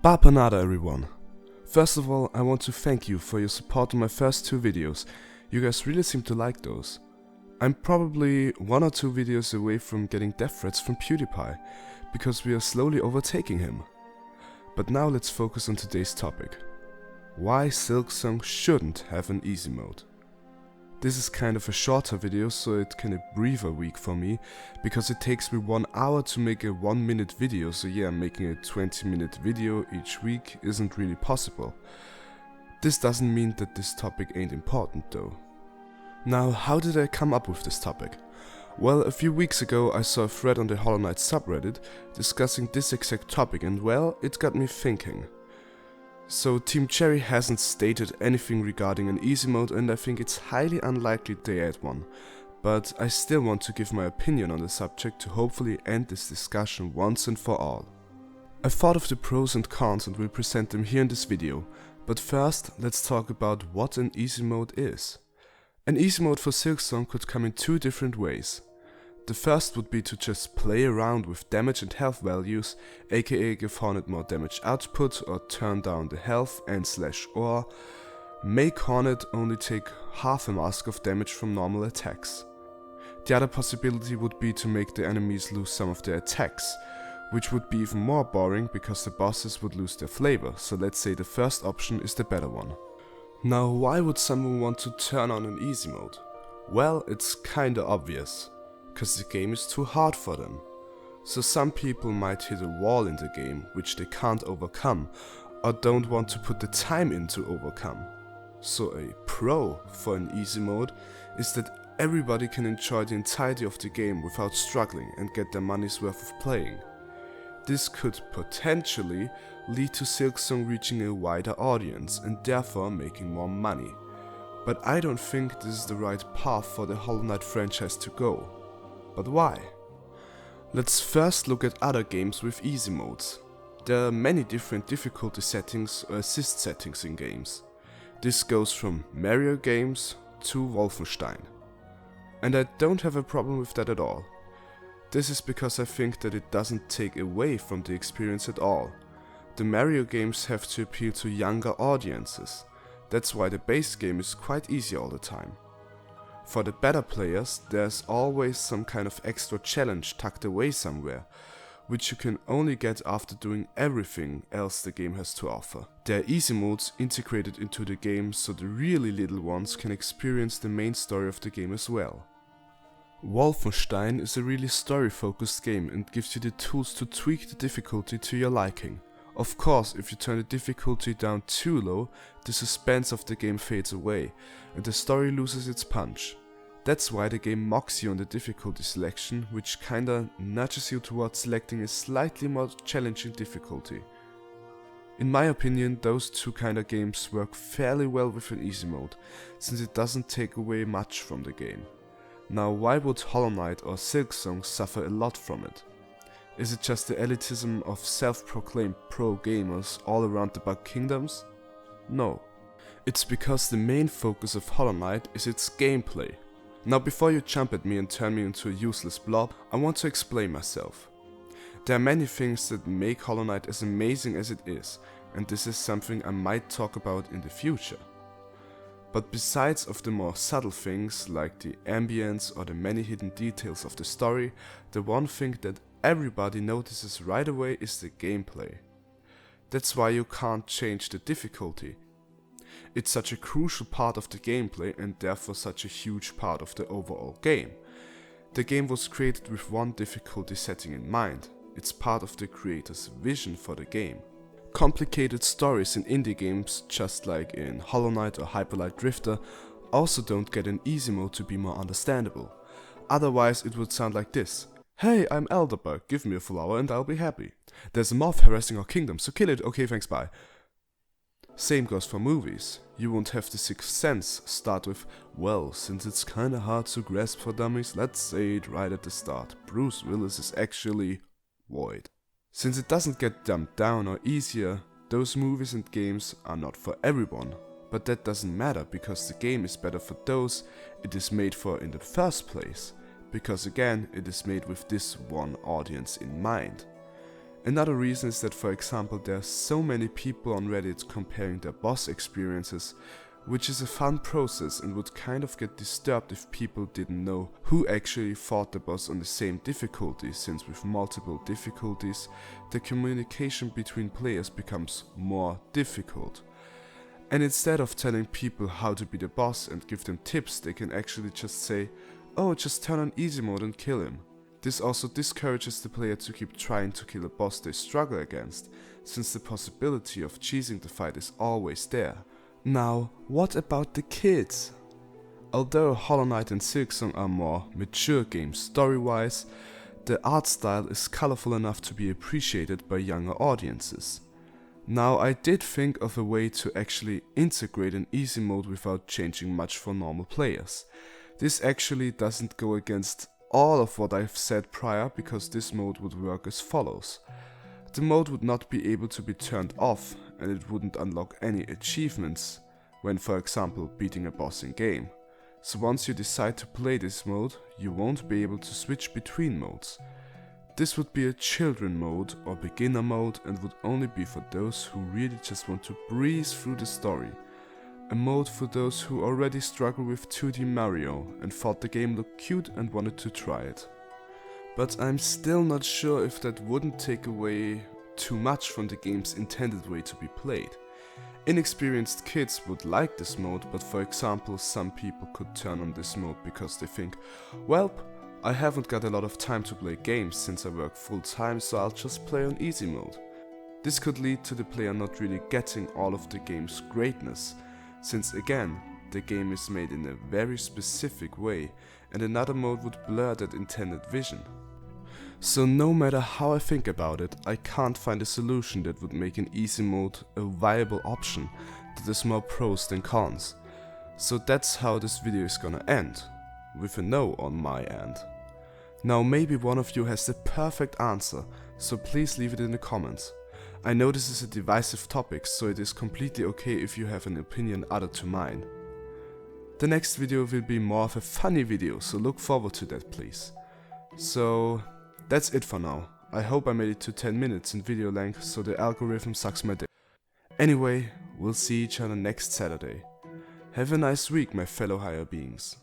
Bapanada everyone! First of all, I want to thank you for your support on my first two videos. You guys really seem to like those. I'm probably one or two videos away from getting death threats from PewDiePie, because we are slowly overtaking him. But now let's focus on today's topic. Why Silksong shouldn't have an easy mode. This is kind of a shorter video, so it can be a briefer week for me, because it takes me 1 hour to make a 1 minute video, so yeah, making a 20-minute video each week isn't really possible. This doesn't mean that this topic ain't important though. Now, how did I come up with this topic? Well, a few weeks ago I saw a thread on the Hollow Knight subreddit discussing this exact topic, and well, it got me thinking. So Team Cherry hasn't stated anything regarding an easy mode, and I think it's highly unlikely they add one, but I still want to give my opinion on the subject to hopefully end this discussion once and for all. I thought of the pros and cons and will present them here in this video, but first let's talk about what an easy mode is. An easy mode for Silksong could come in two different ways. The first would be to just play around with damage and health values, aka give Hornet more damage output or turn down the health and or make Hornet only take half a mask of damage from normal attacks. The other possibility would be to make the enemies lose some of their attacks, which would be even more boring because the bosses would lose their flavor, so let's say the first option is the better one. Now, why would someone want to turn on an easy mode? Well, it's kinda obvious. Cause the game is too hard for them. So some people might hit a wall in the game which they can't overcome or don't want to put the time in to overcome. So a pro for an easy mode is that everybody can enjoy the entirety of the game without struggling and get their money's worth of playing. This could potentially lead to Silksong reaching a wider audience and therefore making more money. But I don't think this is the right path for the Hollow Knight franchise to go. But why? Let's first look at other games with easy modes. There are many different difficulty settings or assist settings in games. This goes from Mario games to Wolfenstein. And I don't have a problem with that at all. This is because I think that it doesn't take away from the experience at all. The Mario games have to appeal to younger audiences. That's why the base game is quite easy all the time. For the better players, there's always some kind of extra challenge tucked away somewhere, which you can only get after doing everything else the game has to offer. There are easy modes integrated into the game, so the really little ones can experience the main story of the game as well. Wolfenstein is a really story-focused game and gives you the tools to tweak the difficulty to your liking. Of course, if you turn the difficulty down too low, the suspense of the game fades away, and the story loses its punch. That's why the game mocks you on the difficulty selection, which kinda nudges you towards selecting a slightly more challenging difficulty. In my opinion, those two kinda games work fairly well with an easy mode, since it doesn't take away much from the game. Now, why would Hollow Knight or Silksong suffer a lot from it? Is it just the elitism of self-proclaimed pro gamers all around the Bug Kingdoms? No. It's because the main focus of Hollow Knight is its gameplay. Now, before you jump at me and turn me into a useless blob, I want to explain myself. There are many things that make Hollow Knight as amazing as it is, and this is something I might talk about in the future. But besides of the more subtle things like the ambience or the many hidden details of the story, the one thing that everybody notices right away is the gameplay. That's why you can't change the difficulty. It's such a crucial part of the gameplay and therefore such a huge part of the overall game. The game was created with one difficulty setting in mind. It's part of the creator's vision for the game. Complicated stories in indie games, just like in Hollow Knight or Hyper Light Drifter, also don't get an easy mode to be more understandable. Otherwise it would sound like this. Hey, I'm Elderbug, give me a flower and I'll be happy. There's a moth harassing our kingdom, so kill it, okay thanks bye. Same goes for movies. You won't have the Sixth Sense start with, well, since it's kinda hard to grasp for dummies, let's say it right at the start. Bruce Willis is actually void. Since it doesn't get dumbed down or easier, those movies and games are not for everyone. But that doesn't matter because the game is better for those it is made for in the first place. Because again, it is made with this one audience in mind. Another reason is that, for example, there are so many people on Reddit comparing their boss experiences, which is a fun process and would kind of get disturbed if people didn't know who actually fought the boss on the same difficulty, since with multiple difficulties, the communication between players becomes more difficult. And instead of telling people how to be the boss and give them tips, they can actually just say, "Oh, just turn on easy mode and kill him." This also discourages the player to keep trying to kill a boss they struggle against, since the possibility of cheesing the fight is always there. Now, what about the kids? Although Hollow Knight and Silksong are more mature games story-wise, the art style is colorful enough to be appreciated by younger audiences. Now, I did think of a way to actually integrate an easy mode without changing much for normal players. This actually doesn't go against all of what I've said prior, because this mode would work as follows. The mode would not be able to be turned off, and it wouldn't unlock any achievements when, for example, beating a boss in game. So once you decide to play this mode, you won't be able to switch between modes. This would be a children mode or beginner mode, and would only be for those who really just want to breeze through the story. A mode for those who already struggle with 2D Mario and thought the game looked cute and wanted to try it. But I'm still not sure if that wouldn't take away too much from the game's intended way to be played. Inexperienced kids would like this mode, but for example, some people could turn on this mode because they think, "Well, I haven't got a lot of time to play games since I work full time, so I'll just play on easy mode." This could lead to the player not really getting all of the game's greatness, since again, the game is made in a very specific way, and another mode would blur that intended vision. So no matter how I think about it, I can't find a solution that would make an easy mode a viable option that is more pros than cons. So that's how this video is gonna end, with a no on my end. Now maybe one of you has the perfect answer, so please leave it in the comments. I know this is a divisive topic, so it is completely okay if you have an opinion other to mine. The next video will be more of a funny video, so look forward to that please. So that's it for now. I hope I made it to 10 minutes in video length, so the algorithm sucks my dick. Anyway, we'll see each other next Saturday. Have a nice week, my fellow higher beings.